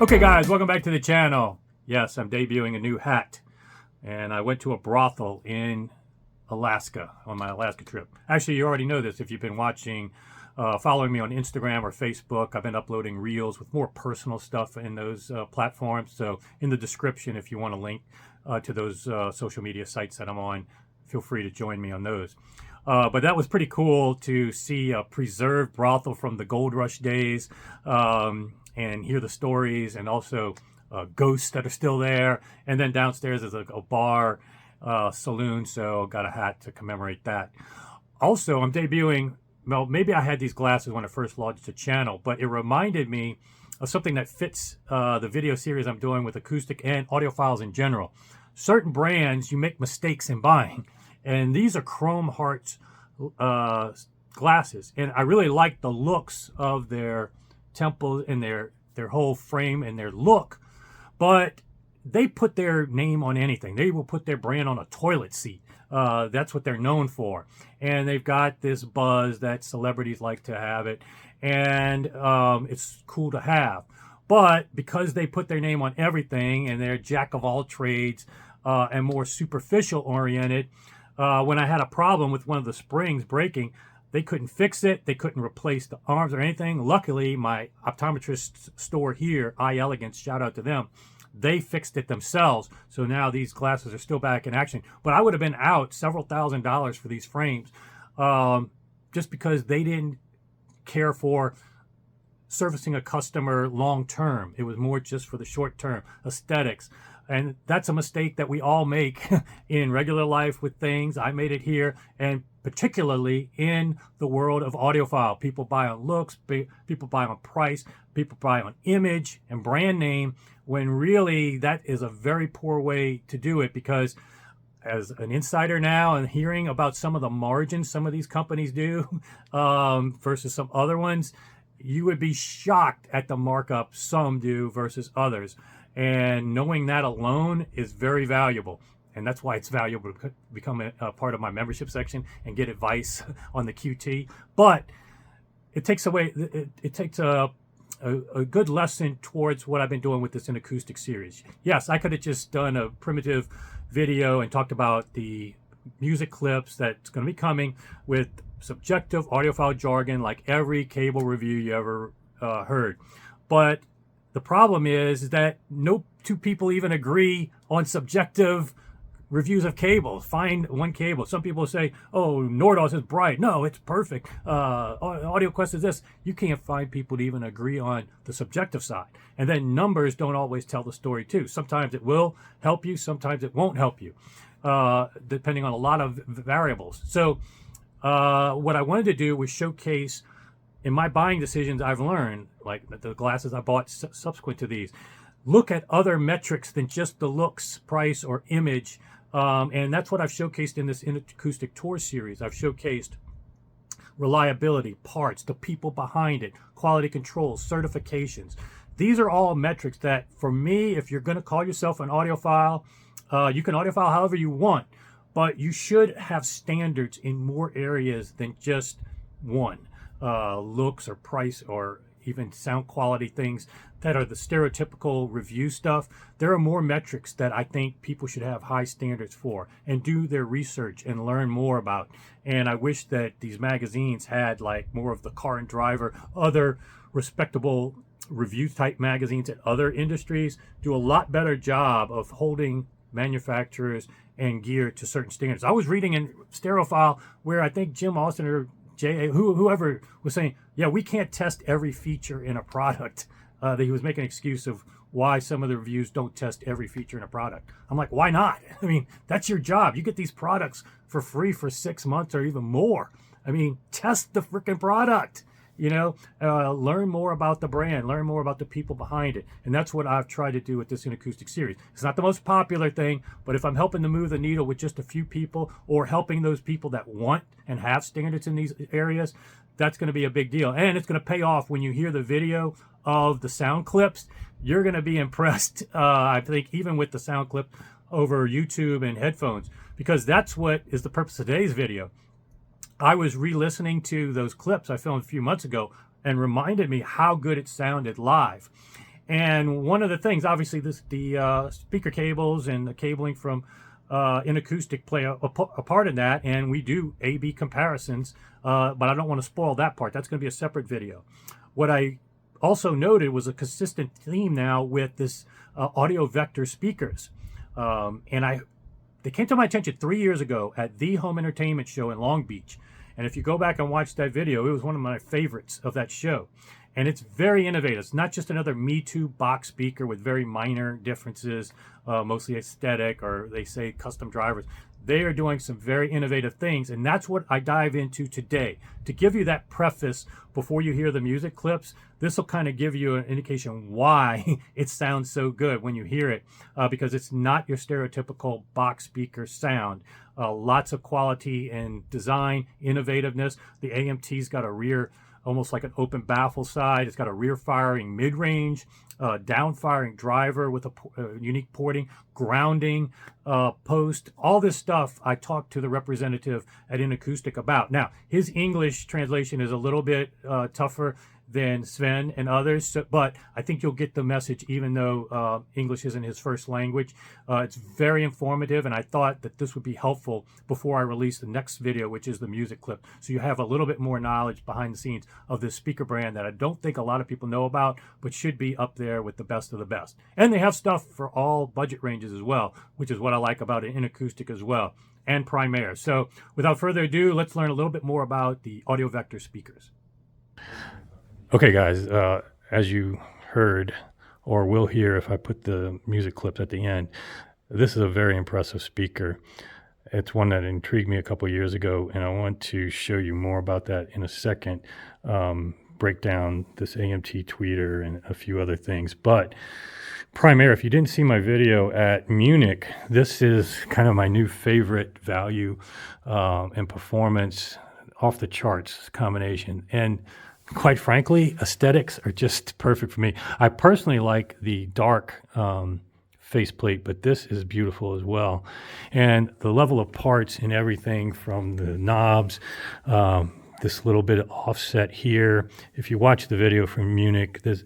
Okay guys, welcome back to the channel. Yes, I'm debuting a new hat. And I went to a brothel in Alaska on my Alaska trip. Actually, you already know this if you've been watching, following me on Instagram or Facebook. I've been uploading reels with more personal stuff in those platforms. So in the description, if you want to link to those social media sites that I'm on, feel free to join me on those. But that was pretty cool to see a preserved brothel from the gold rush days and hear the stories, and also ghosts that are still there. And then downstairs is a bar, saloon, so got a hat to commemorate that. Also, I'm debuting, well, maybe I had these glasses when I first launched the channel, but it reminded me of something that fits the video series I'm doing with Inakustik and audiophiles in general. Certain brands, you make mistakes in buying. And these are Chrome Hearts glasses. And I really like the looks of their temple and their whole frame and their look. But they put their name on anything. They will put their brand on a toilet seat. That's what they're known for. And they've got this buzz that celebrities like to have it. And it's cool to have. But because they put their name on everything and they're jack of all trades and more superficial oriented, when I had a problem with one of the springs breaking, they couldn't fix it. They couldn't replace the arms or anything. Luckily, my optometrist store here, Eye Elegance, shout out to them, they fixed it themselves. So now these glasses are still back in action. But I would have been out several $1,000s for these frames just because they didn't care for servicing a customer long term. It was more just for the short term aesthetics. And that's a mistake that we all make in regular life with things. I made it here, and particularly in the world of audiophile. People buy on looks, people buy on price, people buy on image and brand name, when really that is a very poor way to do it, because as an insider now and hearing about some of the margins some of these companies do versus some other ones, you would be shocked at the markup some do versus others. And knowing that alone is very valuable. And that's why it's valuable to become a part of my membership section and get advice on the QT. But it takes away, it takes a good lesson towards what I've been doing with this Inakustik series. Yes, I could have just done a primitive video and talked about the music clips that's going to be coming with subjective audiophile jargon like every cable review you ever heard. But the problem is that no two people even agree on subjective reviews of cables. Find one cable. Some people say, oh, Nordos is bright. No, it's perfect. AudioQuest is this. You can't find people to even agree on the subjective side. And then numbers don't always tell the story too. Sometimes it will help you. Sometimes it won't help you, depending on a lot of variables. So what I wanted to do was showcase in my buying decisions I've learned, like the glasses I bought subsequent to these, look at other metrics than just the looks, price, or image. And that's what I've showcased in this Inakustik Tour series. I've showcased reliability, parts, the people behind it, quality control, certifications. These are all metrics that, for me, if you're going to call yourself an audiophile, you can audiophile however you want, but you should have standards in more areas than just one. Looks or price or even sound quality, things that are the stereotypical review stuff. There are more metrics that I think people should have high standards for and do their research and learn more about. And I wish that these magazines had like more of the Car and Driver, other respectable review type magazines at other industries do a lot better job of holding manufacturers and gear to certain standards. I was reading in Stereophile where I think Jim Austin or whoever was saying, yeah, we can't test every feature in a product. That he was making an excuse of why some of the reviews don't test every feature in a product. I'm like, why not? I mean, that's your job. You get these products for free for 6 months or even more. I mean, test the freaking product. You know, learn more about the brand, learn more about the people behind it. And that's what I've tried to do with this Inakustik series. It's not the most popular thing, but if I'm helping to move the needle with just a few people or helping those people that want and have standards in these areas, that's going to be a big deal. And it's going to pay off when you hear the video of the sound clips. You're going to be impressed, I think, even with the sound clip over YouTube and headphones, because that's what is the purpose of today's video. I was re-listening to those clips I filmed a few months ago and reminded me how good it sounded live. And one of the things, obviously, the speaker cables and the cabling from Inakustik play a part in that, and we do A/B comparisons, but I don't want to spoil that part. That's going to be a separate video. What I also noted was a consistent theme now with this Audiovector speakers, and they came to my attention 3 years ago at the Home Entertainment Show in Long Beach. And if you go back and watch that video, it was one of my favorites of that show. And it's very innovative. It's not just another Me Too box speaker with very minor differences, mostly aesthetic, or they say custom drivers. They are doing some very innovative things, and that's what I dive into today. To give you that preface before you hear the music clips, this will kind of give you an indication why it sounds so good when you hear it, because it's not your stereotypical box speaker sound. Lots of quality and design, innovativeness. The AMT's got a rear, almost like an open baffle side. It's got a rear firing mid-range, down firing driver with a unique porting, grounding post. All this stuff I talked to the representative at Inakustik about. Now, his English translation is a little bit tougher than Sven and others, but I think you'll get the message even though English isn't his first language. It's very informative, and I thought that this would be helpful before I release the next video, which is the music clip, so you have a little bit more knowledge behind the scenes of this speaker brand that I don't think a lot of people know about, but should be up there with the best of the best. And they have stuff for all budget ranges as well, which is what I like about it in Inakustik as well, and Primaire. So without further ado, let's learn a little bit more about the Audiovector speakers. Okay, guys, as you heard, or will hear if I put the music clips at the end, this is a very impressive speaker. It's one that intrigued me a couple years ago, and I want to show you more about that in a second. Break down this AMT tweeter and a few other things. But Primaire, if you didn't see my video at Munich, this is kind of my new favorite value and performance, off the charts combination. And quite frankly, aesthetics are just perfect for me. I personally like the dark faceplate, but this is beautiful as well. And the level of parts and everything from the knobs, this little bit of offset here. If you watch the video from Munich, a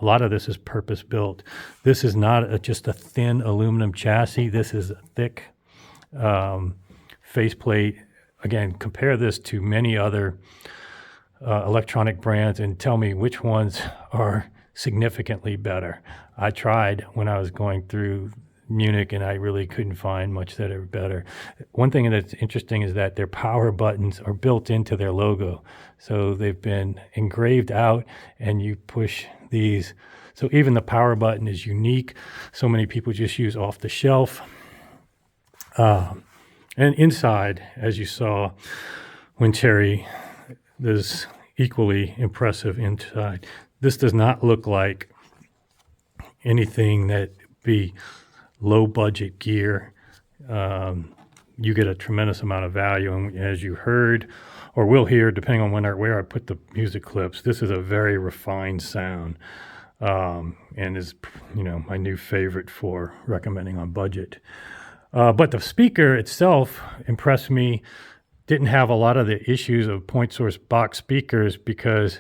lot of this is purpose built. This is not just a thin aluminum chassis. This is a thick faceplate. Again, compare this to many other electronic brands and tell me which ones are significantly better. I tried when I was going through Munich and I really couldn't find much that are better. One thing that's interesting is that their power buttons are built into their logo. So they've been engraved out and you push these. So even the power button is unique. So many people just use off the shelf. And inside, as you saw when Terry, there's equally impressive inside. This does not look like anything that be low budget gear. You get a tremendous amount of value, and as you heard or will hear, depending on where I put the music clips, this is a very refined sound, and is, you know, my new favorite for recommending on budget. But the speaker itself impressed me. Didn't have a lot of the issues of point source box speakers because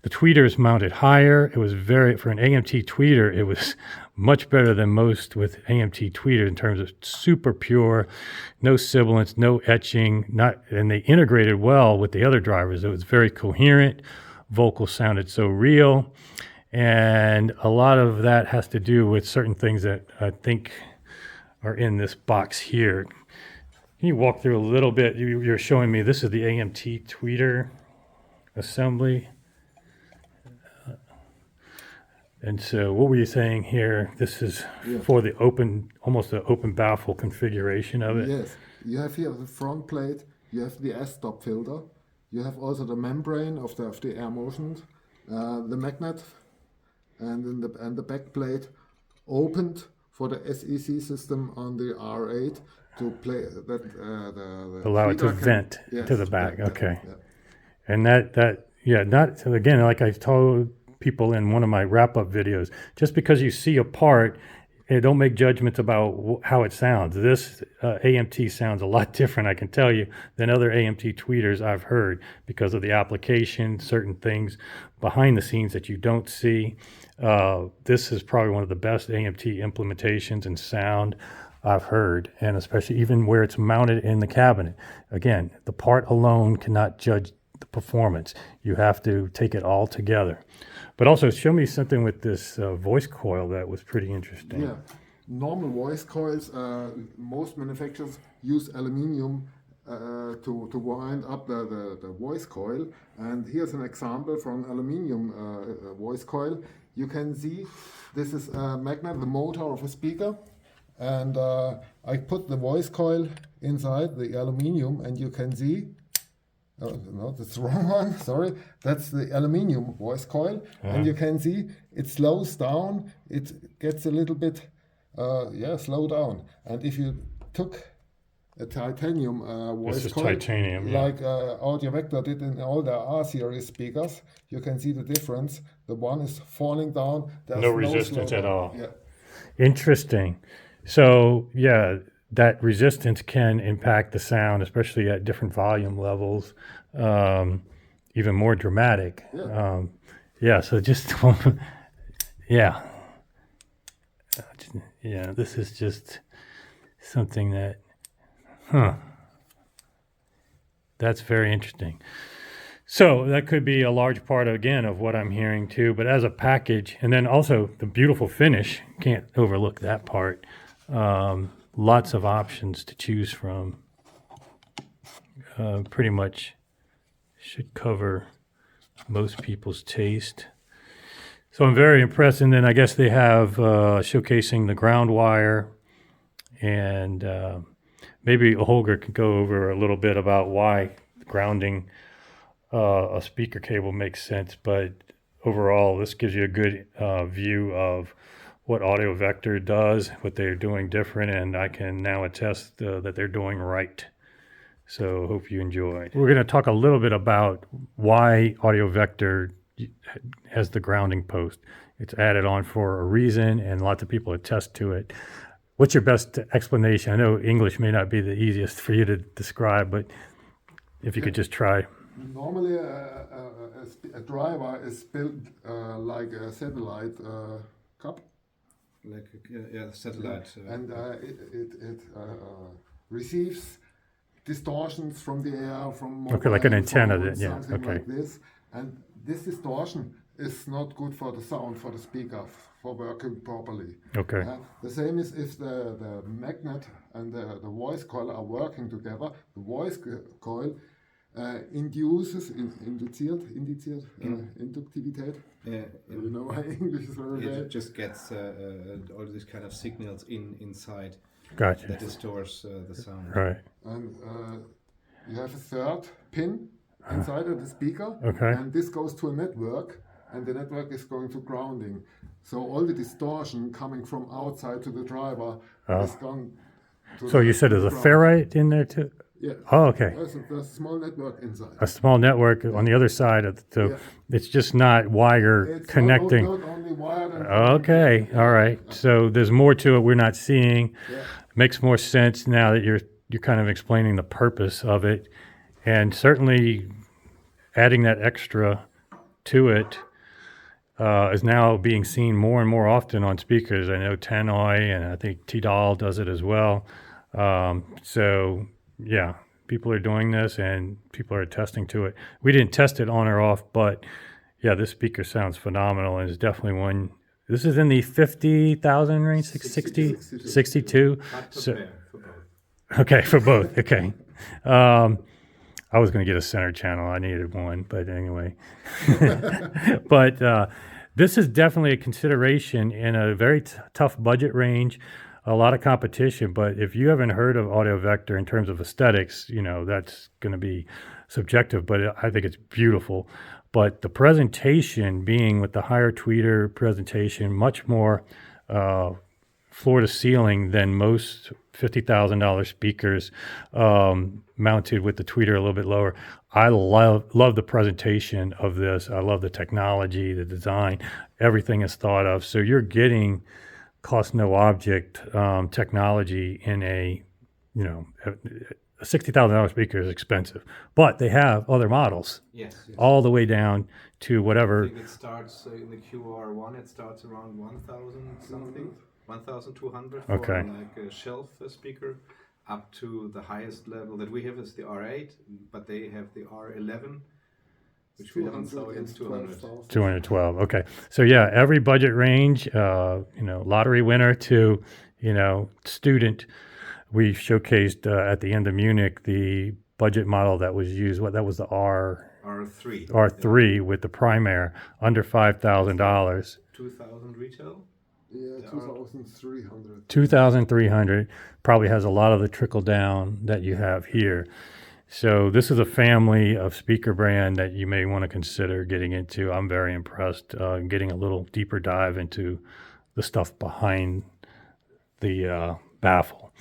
the tweeter is mounted higher. It was for an AMT tweeter, it was much better than most with AMT tweeter in terms of super pure, no sibilance, no etching, and they integrated well with the other drivers. It was very coherent. Vocals sounded so real. And a lot of that has to do with certain things that I think are in this box here. Can you walk through a little bit? You're showing me this is the AMT tweeter assembly. And so what were you saying here? This is for the open, almost the open baffle configuration of it. Yes, you have here the front plate, you have the S-stop filter, you have also the membrane of the air motion, the magnet, and the back plate opened for the SEC system on the R8 to play that the allow it to vent to the back. Okay. Yeah. And not so again, like I told people in one of my wrap-up videos, just because you see a part, don't make judgments about how it sounds. This AMT sounds a lot different, I can tell you, than other AMT tweeters I've heard because of the application, certain things behind the scenes that you don't see. This is probably one of the best AMT implementations in sound I've heard, and especially even where it's mounted in the cabinet. Again, the part alone cannot judge the performance. You have to take it all together. But also show me something with this voice coil that was pretty interesting. Yeah, normal voice coils, most manufacturers use aluminium to wind up the voice coil. And here's an example from aluminium voice coil. You can see this is a magnet, the motor of a speaker. And I put the voice coil inside the aluminium, and you can see, oh, no, that's the wrong one, sorry. That's the aluminium voice coil. And you can see it slows down, it gets a little bit, slow down. And if you took a titanium voice coil, titanium, like Audiovector did in all their R-series speakers, you can see the difference. The one is falling down. There's no resistance at all. Yeah. Interesting. So, yeah, that resistance can impact the sound, especially at different volume levels, even more dramatic. Yeah. So just, yeah. Yeah, this is just something that, that's very interesting. So that could be a large part, again, of what I'm hearing too, but as a package, and then also the beautiful finish, can't overlook that part. Lots of options to choose from. Pretty much should cover most people's taste. So I'm very impressed. And then I guess they have showcasing the ground wire, and maybe Holger could go over a little bit about why grounding a speaker cable makes sense. But overall, this gives you a good view of what Audiovector does, what they're doing different, and I can now attest that they're doing right. So hope you enjoy. We're going to talk a little bit about why Audiovector has the grounding post. It's added on for a reason, and lots of people attest to it. What's your best explanation? I know English may not be the easiest for you to describe, but if you could just try. Normally, a driver is built like a satellite cup. Like satellite. And it receives distortions from the air, from mobile, like an antenna, something like this. And this distortion is not good for the sound, for the speaker, for working properly. Okay. The same is if the magnet and the voice coil are working together. The voice coil Induktivität. You know, my English is very bad. It just gets all these kind of signals inside. Gotcha. That distorts the sound. Right. And you have a third pin inside of the speaker. Okay. And this goes to a network, and the network is going to grounding. So all the distortion coming from outside to the driver is gone to So you said there's a ferrite in there too? Yeah. Oh, okay. There's a small network inside. A small network on the other side of it's just not wire It's connecting. not only wired and Okay, all right. So there's more to it we're not seeing. Makes more sense now that you're kind of explaining the purpose of it, and certainly adding that extra to it is now being seen more and more often on speakers. I know Tannoy and I think Tidal does it as well. So yeah, people are doing this and people are testing to it. We didn't test it on or off, but yeah, this speaker sounds phenomenal and is definitely one. This is in the 50,000 range, 60, 62. So, For both. okay, for both. Okay. I was going to get a center channel. I needed one, but anyway. But this is definitely a consideration in a very tough budget range. A lot of competition, but if you haven't heard of Audiovector in terms of aesthetics, you know, that's going to be subjective, but I think it's beautiful. But the presentation being with the higher tweeter presentation, much more floor to ceiling than most $50,000 speakers mounted with the tweeter a little bit lower. I love the presentation of this. I love the technology, the design, everything is thought of. So you're getting cost no object technology in a, you know, a $60,000 speaker is expensive, but they have other models Yes. all the way down to I whatever. think it starts in the QR1. It starts around 1,000 something, 1,200 for Okay. like a shelf speaker, up to the highest level that we have is the R8, but they have the R11, which we haven't sold. It's 200. 212. Okay. So yeah, every budget range, you know, lottery winner to, you know, student. We showcased at the end of Munich the budget model that was used. What that was the R3. R3 with the Primaire under $5,000. 2,000 retail. Yeah, 2,300. 2,300 probably has a lot of the trickle down that you have here. So this is a family of speaker brand that you may want to consider getting into. I'm very impressed, getting a little deeper dive into the stuff behind the baffle.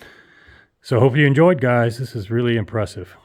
So hope you enjoyed, guys. This is really impressive.